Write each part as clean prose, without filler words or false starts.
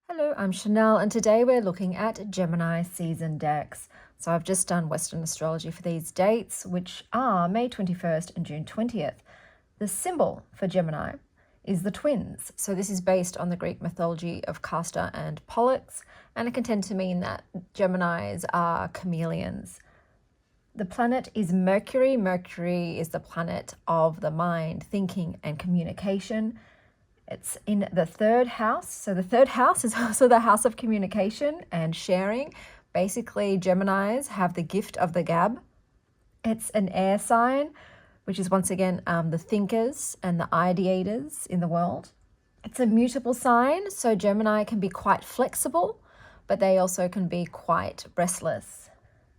Hello, I'm Chanel, and today we're looking at Gemini season decks. So I've just done Western astrology for these dates, which are May 21st and June 20th. The symbol for Gemini is the twins. So this is based on the Greek mythology of Castor and Pollux, and it can tend to mean that Geminis are chameleons. The planet is Mercury. Mercury is the planet of the mind, thinking, and communication. It's in the third house. So the third house is also the house of communication and sharing. Basically, Geminis have the gift of the gab. It's an air sign, which is once again the thinkers and the ideators in the world. It's a mutable sign, so Gemini can be quite flexible, but they also can be quite restless.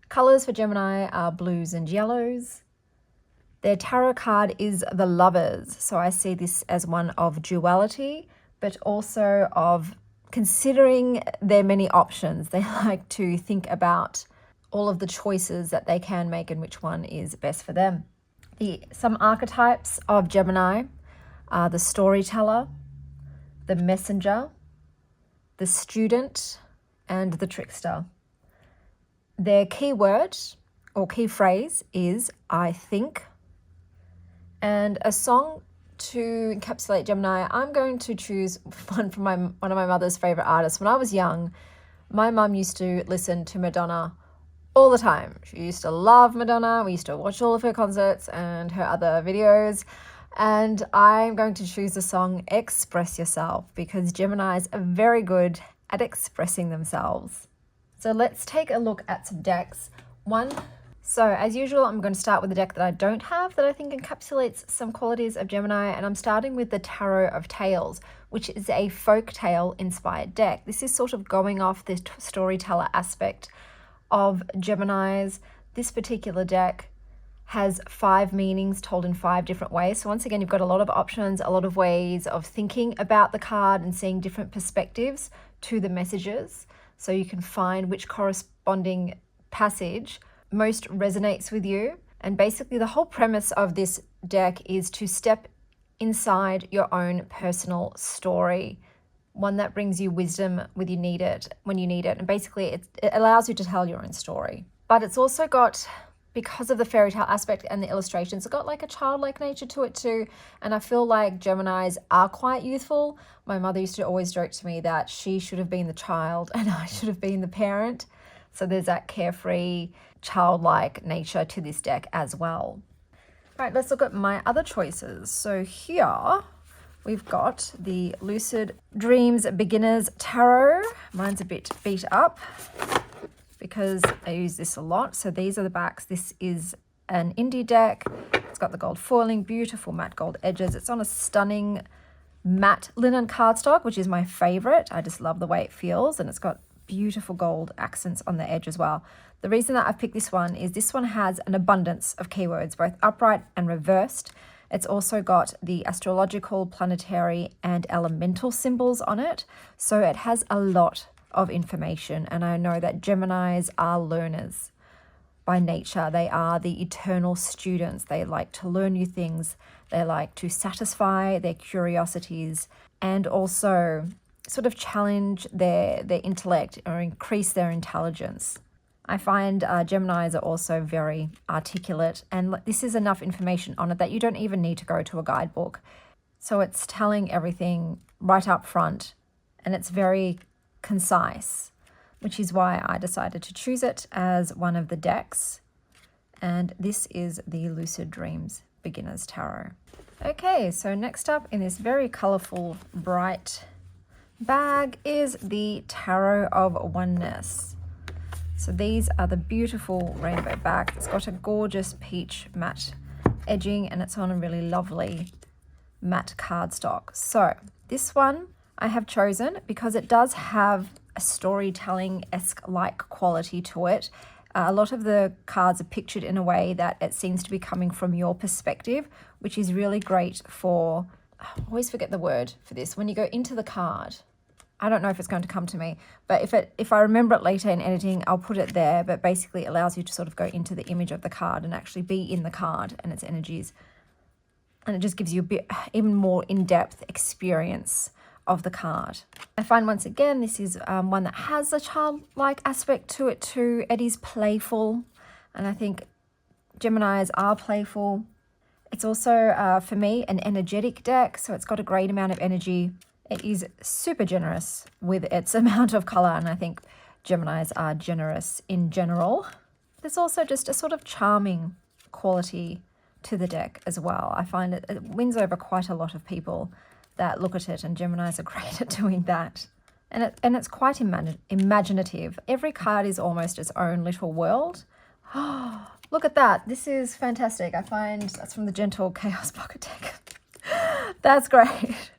Colors for Gemini are blues and yellows. Their tarot card is the Lovers, so I see this as one of duality, but also of considering their many options. They like to think about all of the choices that they can make and which one is best for them. Some archetypes of Gemini are the storyteller, the messenger, the student, and the trickster. Their keyword or key phrase is I think. And a song to encapsulate Gemini, I'm going to choose one from one of my mother's favorite artists. When I was young, my mum used to listen to Madonna all the time. She used to love Madonna. We used to watch all of her concerts and her other videos. And I'm going to choose the song Express Yourself because Geminis are very good at expressing themselves. So let's take a look at some decks. So as usual, I'm going to start with a deck that I don't have that I think encapsulates some qualities of Gemini, and I'm starting with the Tarot of Tales, which is a folk tale inspired deck. This is sort of going off the storyteller aspect of Geminis. This particular deck has 5 meanings told in 5 different ways. So once again, you've got a lot of options, a lot of ways of thinking about the card and seeing different perspectives to the messages. So you can find which corresponding passage most resonates with you. And basically the whole premise of this deck is to step inside your own personal story, one that brings you wisdom when you need it. And basically it allows you to tell your own story. But it's also got, because of the fairy tale aspect and the illustrations, it's got like a childlike nature to it too. And I feel like Geminis are quite youthful. My mother used to always joke to me that she should have been the child and I should have been the parent. So there's that carefree, childlike nature to this deck as well. All right, let's look at my other choices. So here we've got the Lucid Dreams Beginners Tarot. Mine's a bit beat up because I use this a lot. So these are the backs. This is an indie deck. It's got the gold foiling, beautiful matte gold edges. It's on a stunning matte linen cardstock, which is my favorite. I just love the way it feels, and it's got beautiful gold accents on the edge as well. The reason that I've picked this one is this one has an abundance of keywords, both upright and reversed. It's also got the astrological, planetary, and elemental symbols on it. So it has a lot of information, and I know that Geminis are learners by nature. They are the eternal students. They like to learn new things. They like to satisfy their curiosities and also sort of challenge their intellect or increase their intelligence. I find Geminis are also very articulate, and this is enough information on it that you don't even need to go to a guidebook. So it's telling everything right up front, and it's very concise, which is why I decided to choose it as one of the decks. And this is the Lucid Dreams Beginners Tarot. Okay, so next up in this very colorful, bright bag is the Tarot of Oneness. So these are the beautiful rainbow back. It's got a gorgeous peach matte edging, and it's on a really lovely matte cardstock. So this one I have chosen because it does have a storytelling-esque like quality to it. A lot of the cards are pictured in a way that it seems to be coming from your perspective, which is really great for, I always forget the word for this, when you go into the card. I don't know if it's going to come to me, but if I remember it later in editing, I'll put it there. But basically it allows you to sort of go into the image of the card and actually be in the card and its energies. And it just gives you a bit even more in-depth experience of the card. I find once again this is one that has a childlike aspect to it too. It is playful, and I think Geminis are playful. It's also, for me, an energetic deck, so it's got a great amount of energy. It is super generous with its amount of color, and I think Geminis are generous in general. There's also just a sort of charming quality to the deck as well. I find it wins over quite a lot of people that look at it, and Geminis are great at doing that. And it's quite imaginative. Every card is almost its own little world. Oh, look at that. This is fantastic. I find that's from the Gentle Chaos Pocket Deck. That's great.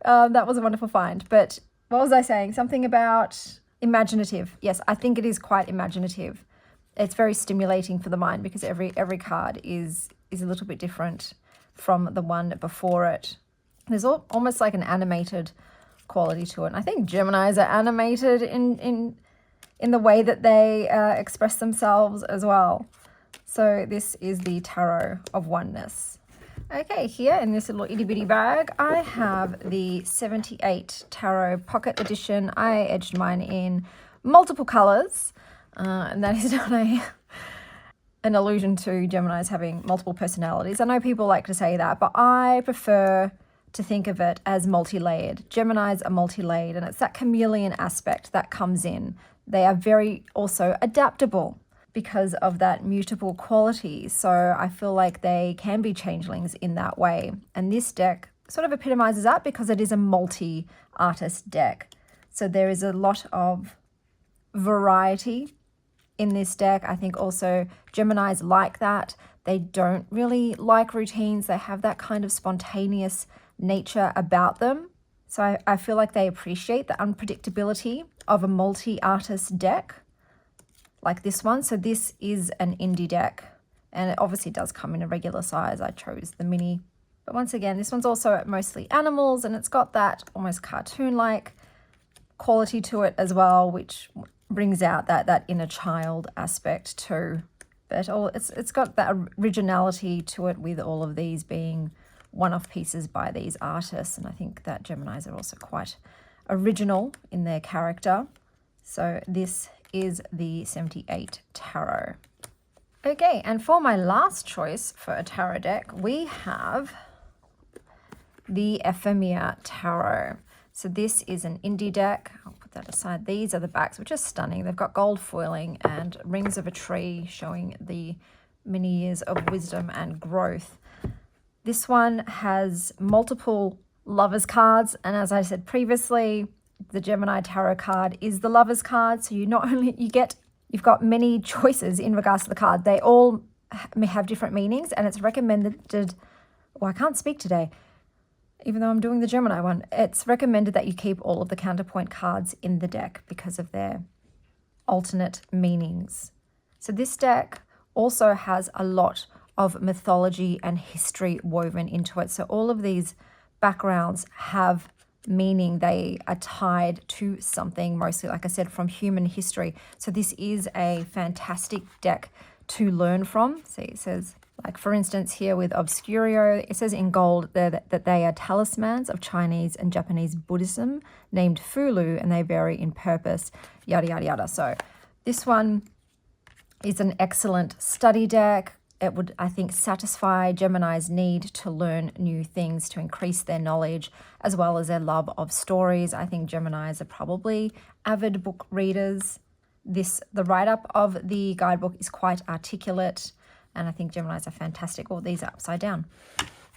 That was a wonderful find. But what was I saying? Something about imaginative. Yes, I think it is quite imaginative. It's very stimulating for the mind because every card is a little bit different from the one before it. There's almost like an animated quality to it. And I think Geminis are animated in the way that they express themselves as well. So this is the Tarot of Oneness. Okay, here in this little itty bitty bag, I have the 78 Tarot Pocket Edition. I edged mine in multiple colors, and that is not an allusion to Geminis having multiple personalities. I know people like to say that, but I prefer to think of it as multi-layered. Geminis are multi-layered, and it's that chameleon aspect that comes in. They are very also adaptable because of that mutable quality. So I feel like they can be changelings in that way. And this deck sort of epitomizes that because it is a multi-artist deck. So there is a lot of variety in this deck. I think also Geminis like that. They don't really like routines. They have that kind of spontaneous nature about them. So I feel like they appreciate the unpredictability of a multi-artist deck like this one. So this is an indie deck, and it obviously does come in a regular size. I chose the mini. But once again, this one's also mostly animals, and it's got that almost cartoon-like quality to it as well, which brings out that inner child aspect too. But it's got that originality to it with all of these being one-off pieces by these artists. And I think that Geminis are also quite original in their character. So this is the 78 Tarot. Okay, and for my last choice for a tarot deck, we have the Ephemere Tarot. So this is an indie deck. I'll put that aside. These are the backs, which are stunning. They've got gold foiling and rings of a tree showing the many years of wisdom and growth. This one has multiple lovers cards, and as I said previously, the Gemini tarot card is the lovers card. So you've got many choices in regards to the card. They all have different meanings, and it's recommended. Well, I can't speak today, even though I'm doing the Gemini one. It's recommended that you keep all of the counterpoint cards in the deck because of their alternate meanings. So this deck also has a lot of mythology and history woven into it. So all of these backgrounds have meaning. They are tied to something, mostly, like I said, from human history. So this is a fantastic deck to learn from. See, it says, like for instance here with Obscurio, it says in gold that they are talismans of Chinese and Japanese Buddhism named Fulu, and they vary in purpose, yada, yada, yada. So this one is an excellent study deck. It would, I think, satisfy Gemini's need to learn new things, to increase their knowledge, as well as their love of stories. I think Geminis are probably avid book readers. The write-up of the guidebook is quite articulate, and I think Geminis are fantastic. Oh, these are upside down.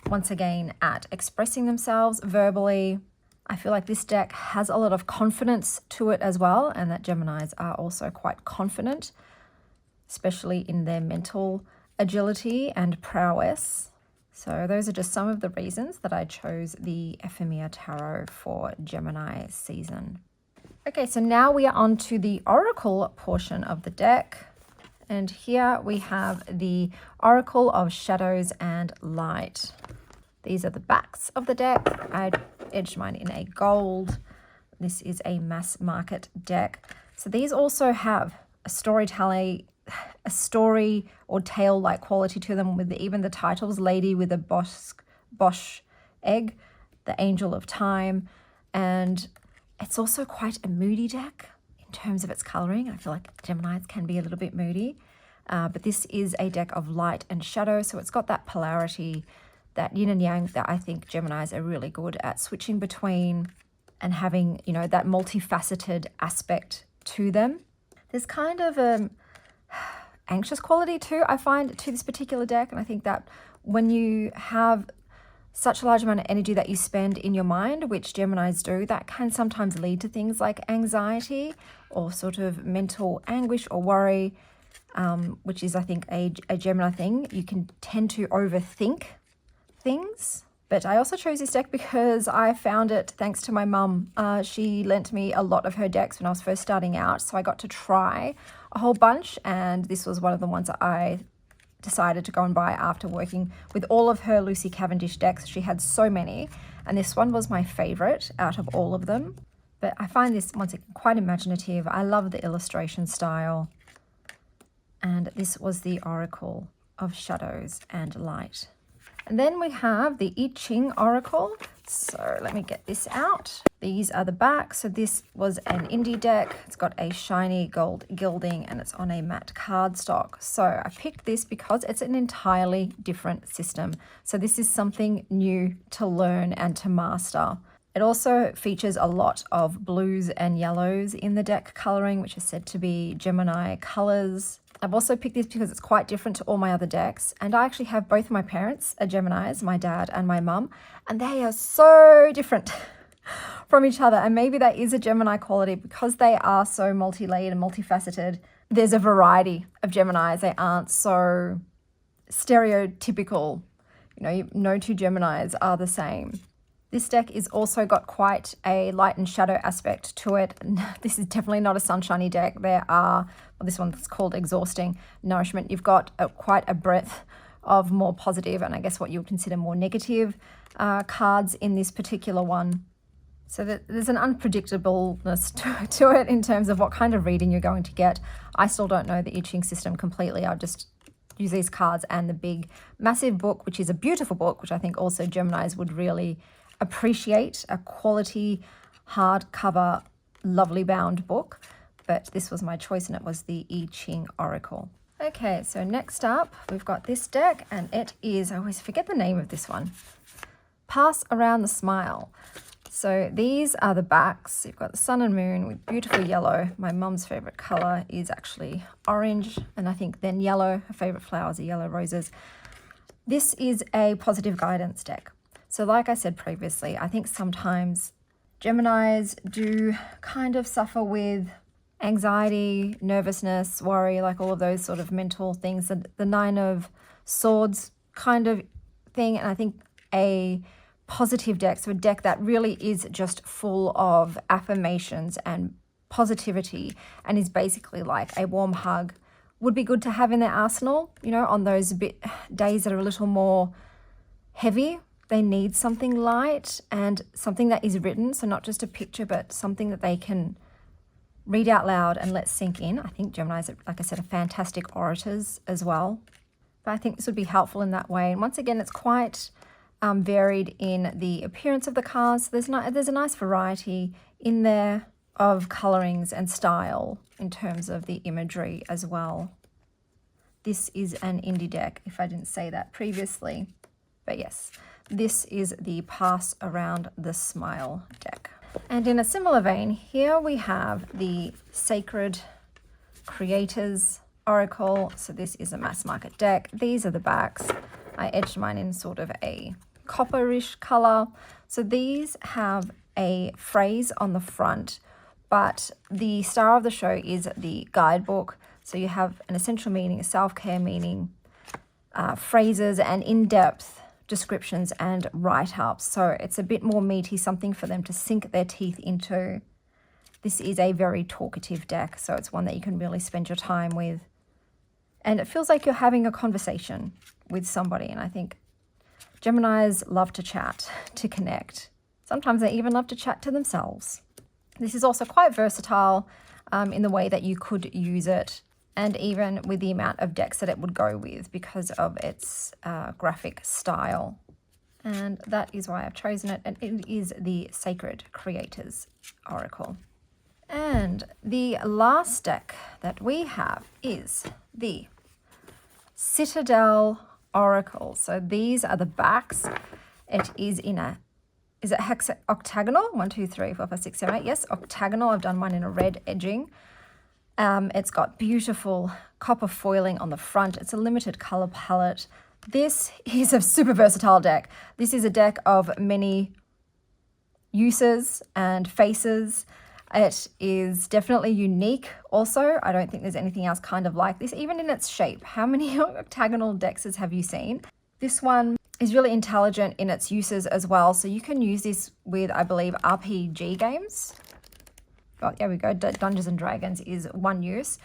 Once again, at expressing themselves verbally. I feel like this deck has a lot of confidence to it as well, and that Geminis are also quite confident, especially in their mental agility and prowess. So those are just some of the reasons that I chose the Ephemere Tarot for Gemini season. Okay, so now we are on to the Oracle portion of the deck. And here we have the Oracle of Shadows and Light. These are the backs of the deck. I edged mine in a gold. This is a mass market deck. So these also have a story or tale-like quality to them, with even the titles: Lady with a Bosch Egg, The Angel of Time, And it's also quite a moody deck in terms of its coloring. I feel like Geminis can be a little bit moody, but this is a deck of light and shadow. So it's got that polarity, that yin and yang that I think Geminis are really good at switching between and having, you know, that multifaceted aspect to them. There's kind of a anxious quality too, I find, to this particular deck. And I think that when you have such a large amount of energy that you spend in your mind, which Geminis do, that can sometimes lead to things like anxiety or sort of mental anguish or worry, which is, I think, a Gemini thing. You can tend to overthink things. But I also chose this deck because I found it thanks to my mum. She lent me a lot of her decks when I was first starting out, so I got to try a whole bunch, and this was one of the ones that I decided to go and buy after working with all of her Lucy Cavendish decks. She had so many, and this one was my favorite out of all of them. But I find this, once again, quite imaginative. I love the illustration style. And this was the Oracle of Shadows and Light. And then we have the I-Ching Oracle. So let me get this out. These are the backs. So this was an indie deck. It's got a shiny gold gilding and it's on a matte cardstock. So I picked this because it's an entirely different system. So this is something new to learn and to master. It also features a lot of blues and yellows in the deck coloring, which is said to be Gemini colors. I've also picked this because it's quite different to all my other decks. And I actually have both of my parents are Geminis, my dad and my mum, and they are so different from each other. And maybe that is a Gemini quality because they are so multi-layered and multifaceted. There's a variety of Geminis. They aren't so stereotypical. You know, no two Geminis are the same. This deck is also got quite a light and shadow aspect to it. This is definitely not a sunshiny deck. There are, well, this one's called Exhausting Nourishment. You've got quite a breadth of more positive and I guess what you would consider more negative cards in this particular one. So there's an unpredictableness to it in terms of what kind of reading you're going to get. I still don't know the I-Ching system completely. I just use these cards and the big, massive book, which is a beautiful book, which I think also Geminis would really appreciate, a quality hardcover lovely bound book. But this was my choice and it was the I-Ching Oracle. Okay, so next up we've got this deck and it is, I always forget the name of this one, Pass Around the Smile. So these are the backs. You've got the sun and moon with beautiful yellow. My mum's favorite color is actually orange, and I think then yellow. Her favorite flowers are yellow roses. This is a positive guidance deck. So like I said previously, I think sometimes Geminis do kind of suffer with anxiety, nervousness, worry, like all of those sort of mental things, the Nine of Swords kind of thing. And I think a positive deck, so a deck that really is just full of affirmations and positivity and is basically like a warm hug, would be good to have in their arsenal, you know, on those days that are a little more heavy. They need something light and something that is written, so not just a picture, but something that they can read out loud and let sink in. I think Geminis, like I said, are fantastic orators as well. But I think this would be helpful in that way. And once again, it's quite varied in the appearance of the cards. There's a nice variety in there of colorings and style in terms of the imagery as well. This is an indie deck, if I didn't say that previously. But yes, this is the Pass Around the Smile deck. And in a similar vein, here we have the Sacred Creators Oracle. So this is a mass market deck. These are the backs. I edged mine in sort of a copperish color. So these have a phrase on the front, but the star of the show is the guidebook. So you have an essential meaning, a self-care meaning, phrases and in-depth descriptions and write-ups. So it's a bit more meaty, something for them to sink their teeth into. This is a very talkative deck, so it's one that you can really spend your time with. And it feels like you're having a conversation with somebody. And I think Geminis love to chat, to connect. Sometimes they even love to chat to themselves. This is also quite versatile in the way that you could use it, and even with the amount of decks that it would go with because of its graphic style. And that is why I've chosen it. And it is the Sacred Creators Oracle. And the last deck that we have is the Citadel Oracle. So these are the backs. It is in a, is it octagonal? 1, 2, 3, 4, 5, 6, 7, 8. Yes, octagonal. I've done one in a red edging. It's got beautiful copper foiling on the front. It's a limited color palette. This is a super versatile deck. This is a deck of many uses and faces. It is definitely unique also. I don't think there's anything else kind of like this, even in its shape. How many octagonal decks have you seen? This one is really intelligent in its uses as well. So you can use this with, I believe, RPG games. Oh, there we go. Dungeons and Dragons is one use.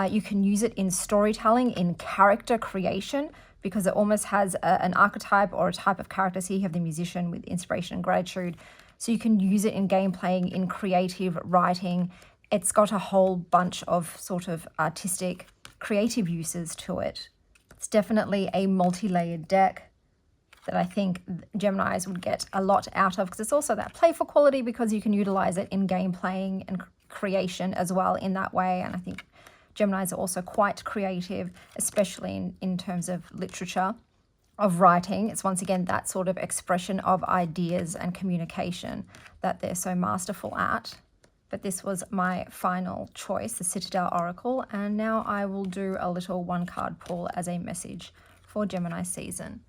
You can use it in storytelling, in character creation, because it almost has an archetype or a type of character. So you have the musician with inspiration and gratitude. So you can use it in game playing, in creative writing. It's got a whole bunch of sort of artistic, creative uses to it. It's definitely a multi-layered deck that I think Geminis would get a lot out of, because it's also that playful quality, because you can utilize it in game playing and creation as well in that way. And I think Geminis are also quite creative, especially in terms of literature, of writing. It's once again that sort of expression of ideas and communication that they're so masterful at. But this was my final choice, the Citadel Oracle, and now I will do a little one-card pull as a message for Gemini season.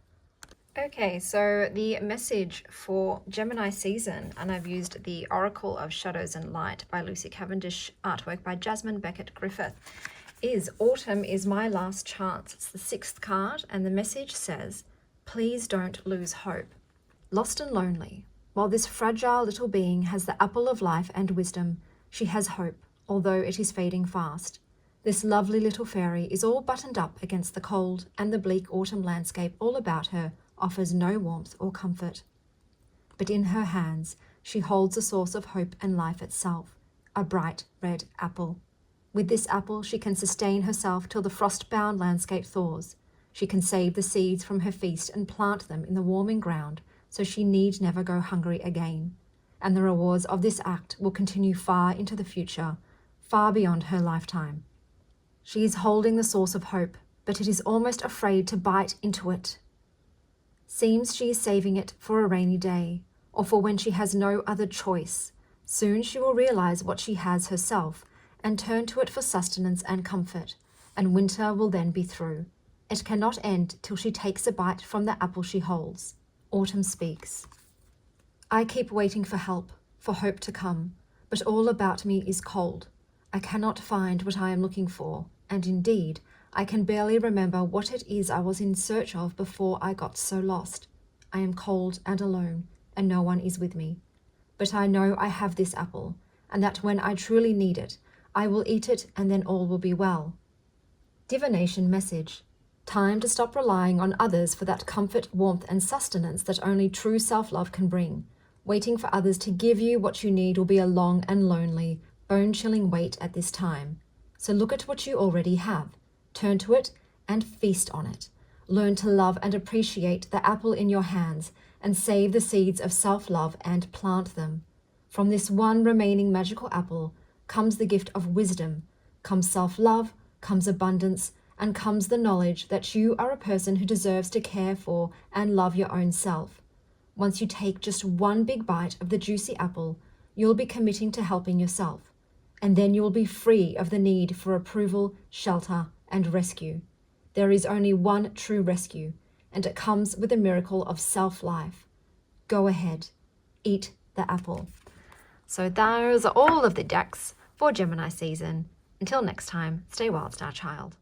Okay, so the message for Gemini season, and I've used the Oracle of Shadows and Light by Lucy Cavendish, artwork by Jasmine Beckett Griffith, is Autumn is my last chance. It's the 6th card, and the message says, please don't lose hope. Lost and lonely, while this fragile little being has the apple of life and wisdom, she has hope, although it is fading fast. This lovely little fairy is all buttoned up against the cold, and the bleak autumn landscape all about her offers no warmth or comfort. But in her hands, she holds a source of hope and life itself, a bright red apple. With this apple, she can sustain herself till the frost-bound landscape thaws. She can save the seeds from her feast and plant them in the warming ground, so she need never go hungry again. And the rewards of this act will continue far into the future, far beyond her lifetime. She is holding the source of hope, but it is almost afraid to bite into it. Seems she is saving it for a rainy day, or for when she has no other choice. Soon she will realize what she has herself, and turn to it for sustenance and comfort, and winter will then be through. It cannot end till she takes a bite from the apple she holds. Autumn speaks. I keep waiting for help, for hope to come, but all about me is cold. I cannot find what I am looking for, and indeed, I can barely remember what it is I was in search of before I got so lost. I am cold and alone, and no one is with me. But I know I have this apple, and that when I truly need it, I will eat it, and then all will be well. Divination message. Time to stop relying on others for that comfort, warmth, and sustenance that only true self-love can bring. Waiting for others to give you what you need will be a long and lonely, bone-chilling wait at this time. So look at what you already have. Turn to it and feast on it. Learn to love and appreciate the apple in your hands and save the seeds of self-love and plant them. From this one remaining magical apple comes the gift of wisdom, comes self-love, comes abundance, and comes the knowledge that you are a person who deserves to care for and love your own self. Once you take just one big bite of the juicy apple, you'll be committing to helping yourself, and then you will be free of the need for approval, shelter, and rescue. There is only one true rescue, and it comes with the miracle of self-life. Go ahead, eat the apple. So those are all of the decks for Gemini season. Until next time, stay wild, star child.